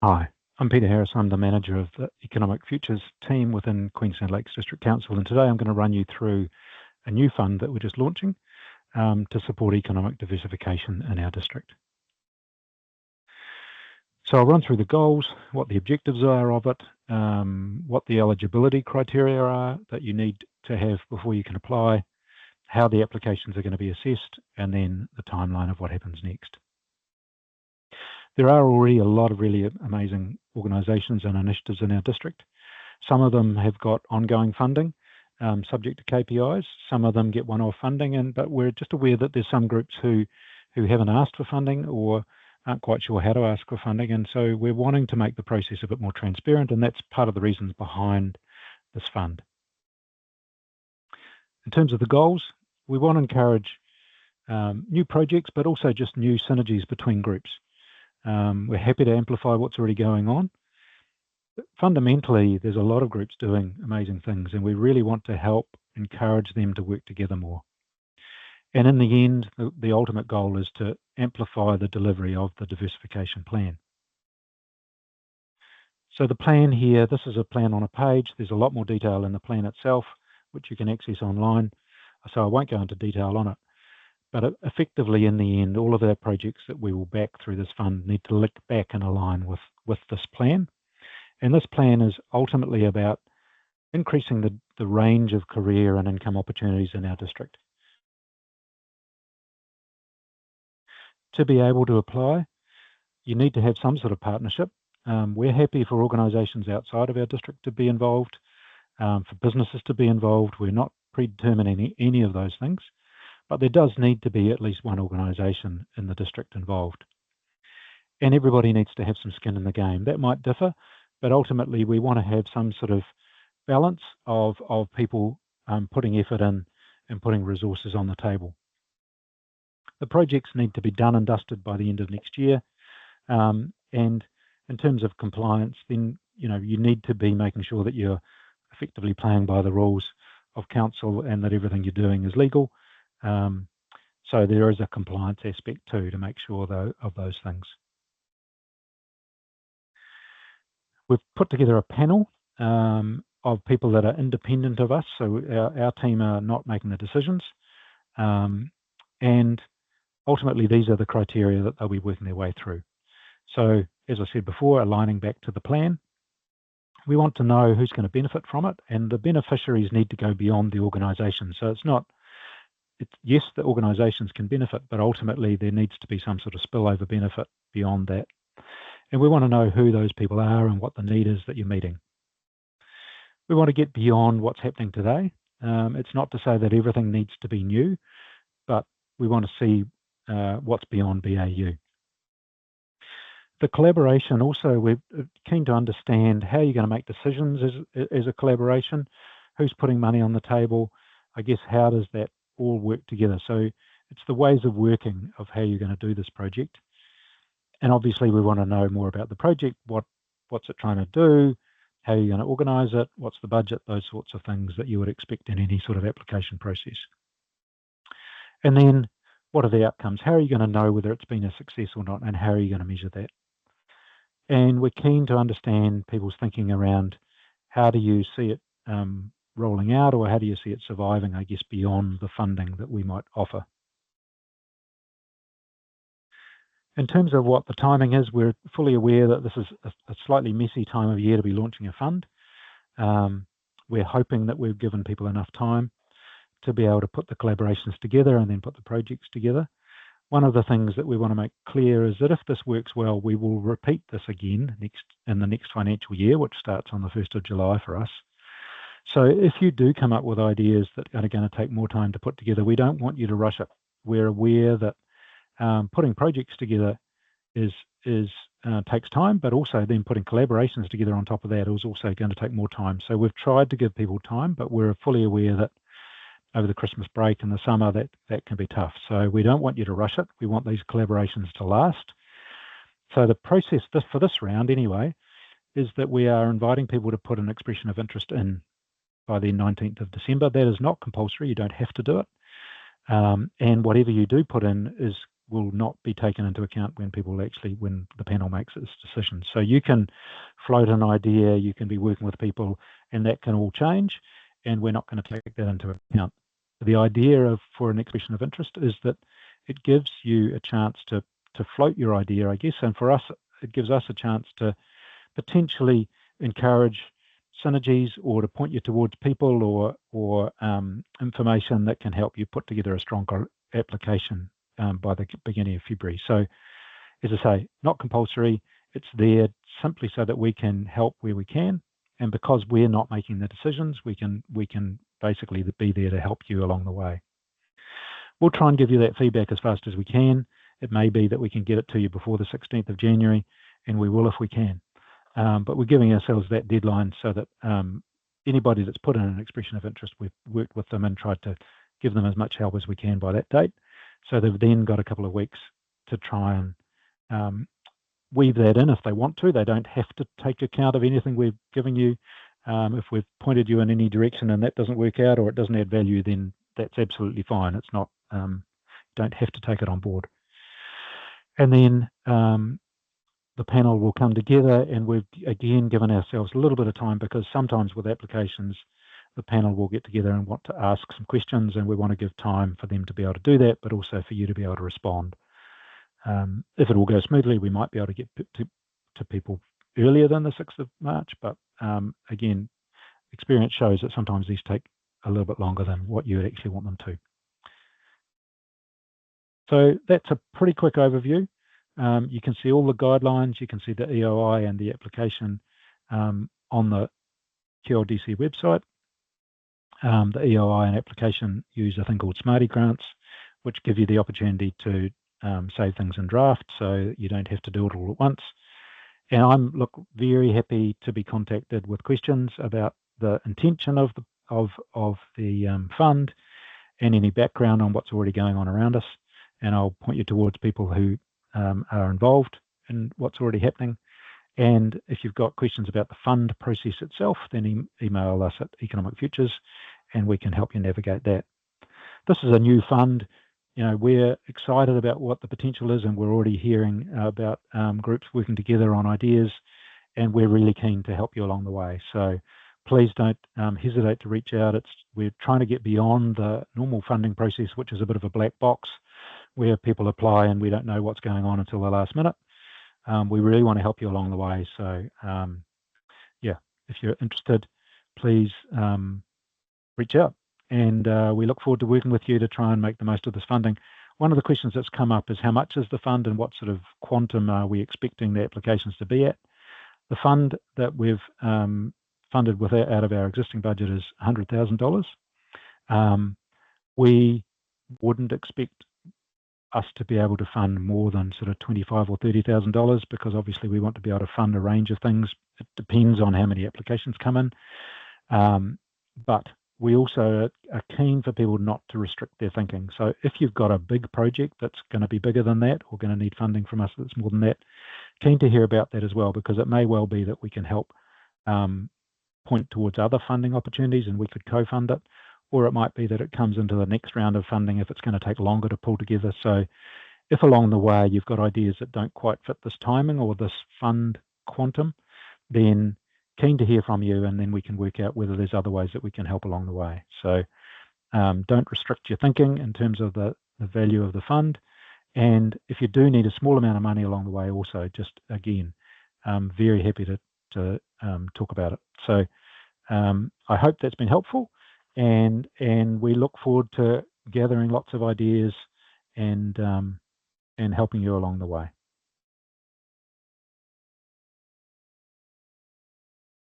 Hi, I'm Peter Harris. I'm the manager of the Economic Futures team within Queenstown Lakes District Council, and today I'm going to run you through a new fund that we're just launching to support economic diversification in our district. So I'll run through the goals, what the objectives are of it, what the eligibility criteria are that you need to have before you can apply, how the applications are going to be assessed, and then the timeline of what happens next. There are already a lot of really amazing organisations and initiatives in our district. Some of them have got ongoing funding, subject to KPIs. Some of them get one-off funding, but we're just aware that there's some groups who haven't asked for funding or aren't quite sure how to ask for funding, and so we're wanting to make the process a bit more transparent, and that's part of the reasons behind this fund. In terms of the goals, we want to encourage new projects, but also just new synergies between groups. We're happy to amplify what's already going on. But fundamentally, there's a lot of groups doing amazing things, and we really want to help encourage them to work together more. And in the end, the ultimate goal is to amplify the delivery of the diversification plan. So the plan here, this is a plan on a page. There's a lot more detail in the plan itself, which you can access online. So I won't go into detail on it. But effectively, in the end, all of our projects that we will back through this fund need to link back and align with this plan. And this plan is ultimately about increasing the range of career and income opportunities in our district. To be able to apply, you need to have some sort of partnership. We're happy for organisations outside of our district to be involved, for businesses to be involved. We're not predetermining any of those things. But there does need to be at least one organisation in the district involved. And everybody needs to have some skin in the game. That might differ, but ultimately we want to have some sort of balance of people putting effort in and putting resources on the table. The projects need to be done and dusted by the end of next year. And in terms of compliance, then you need to be making sure that you're effectively playing by the rules of council and that everything you're doing is legal. So there is a compliance aspect too to make sure though of those things. We've put together a panel of people that are independent of us, so our team are not making the decisions, and ultimately these are the criteria that they'll be working their way through. So as I said before, aligning back to the plan, we want to know who's going to benefit from it, and the beneficiaries need to go beyond the organisation. So yes, the organisations can benefit, but ultimately there needs to be some sort of spillover benefit beyond that. And we want to know who those people are and what the need is that you're meeting. We want to get beyond what's happening today. It's not to say that everything needs to be new, but we want to see what's beyond BAU. The collaboration also, we're keen to understand how you're going to make decisions as a collaboration, who's putting money on the table, I guess how does that all work together. So it's the ways of working of how you're going to do this project. And obviously we want to know more about the project, what's it trying to do, how you're going to organise it, what's the budget, those sorts of things that you would expect in any sort of application process. And then what are the outcomes? How are you going to know whether it's been a success or not, and how are you going to measure that? And we're keen to understand people's thinking around how do you see it rolling out, or how do you see it surviving, I guess, beyond the funding that we might offer. In terms of what the timing is, we're fully aware that this is a slightly messy time of year to be launching a fund. We're hoping that we've given people enough time to be able to put the collaborations together and then put the projects together. One of the things that we want to make clear is that if this works well, we will repeat this again in the next financial year, which starts on the 1st of July for us. So if you do come up with ideas that are going to take more time to put together, we don't want you to rush it. We're aware that putting projects together takes time, but also then putting collaborations together on top of that is also going to take more time. So we've tried to give people time, but we're fully aware that over the Christmas break and the summer that can be tough. So we don't want you to rush it. We want these collaborations to last. So the process for this round anyway is that we are inviting people to put an expression of interest in by the 19th of December. That is not compulsory. You don't have to do it. And whatever you do put in will not be taken into account when the panel makes its decisions. So you can float an idea, you can be working with people, and that can all change, and we're not going to take that into account. The idea for an expression of interest is that it gives you a chance to float your idea, I guess, and for us, it gives us a chance to potentially encourage synergies or to point you towards people or information that can help you put together a stronger application by the beginning of February. So, as I say, not compulsory. It's there simply so that we can help where we can, and because we're not making the decisions, we can basically be there to help you along the way. We'll try and give you that feedback as fast as we can. It may be that we can get it to you before the 16th of January, and we will if we can. But we're giving ourselves that deadline so that anybody that's put in an expression of interest, we've worked with them and tried to give them as much help as we can by that date. So they've then got a couple of weeks to try and weave that in if they want to. They don't have to take account of anything we've given you. If we've pointed you in any direction and that doesn't work out or it doesn't add value, then that's absolutely fine. It's not, don't have to take it on board. And then the panel will come together, and we've again given ourselves a little bit of time, because sometimes with applications, the panel will get together and want to ask some questions, and we want to give time for them to be able to do that, but also for you to be able to respond. If it all goes smoothly, we might be able to get to people earlier than the 6th of March, but again, experience shows that sometimes these take a little bit longer than what you would actually want them to. So that's a pretty quick overview. You can see all the guidelines, you can see the EOI and the application on the QLDC website. The EOI and application use a thing called Smarty Grants, which give you the opportunity to save things in draft, so you don't have to do it all at once. And I'm very happy to be contacted with questions about the intention of the fund and any background on what's already going on around us. And I'll point you towards people who are involved in what's already happening. And if you've got questions about the fund process itself, then email us at Economic Futures and we can help you navigate that. This is a new fund. You know, we're excited about what the potential is, and we're already hearing about groups working together on ideas, and we're really keen to help you along the way. So please don't hesitate to reach out. We're trying to get beyond the normal funding process, which is a bit of a black box where people apply and we don't know what's going on until the last minute. We really want to help you along the way. So yeah, if you're interested, please reach out, and we look forward to working with you to try and make the most of this funding. One of the questions that's come up is how much is the fund and what sort of quantum are we expecting the applications to be at? The fund that we've funded with out of our existing budget is $100,000. We wouldn't expect us to be able to fund more than sort of $25,000 or $30,000, because obviously we want to be able to fund a range of things. It depends on how many applications come in. But we also are keen for people not to restrict their thinking. So if you've got a big project that's going to be bigger than that or going to need funding from us that's more than that, keen to hear about that as well, because it may well be that we can help point towards other funding opportunities and we could co-fund it, or it might be that it comes into the next round of funding if it's going to take longer to pull together. So if along the way you've got ideas that don't quite fit this timing or this fund quantum, then keen to hear from you, and then we can work out whether there's other ways that we can help along the way. So don't restrict your thinking in terms of the value of the fund. And if you do need a small amount of money along the way also, just again, very happy to talk about it. So I hope that's been helpful, and we look forward to gathering lots of ideas and helping you along the way.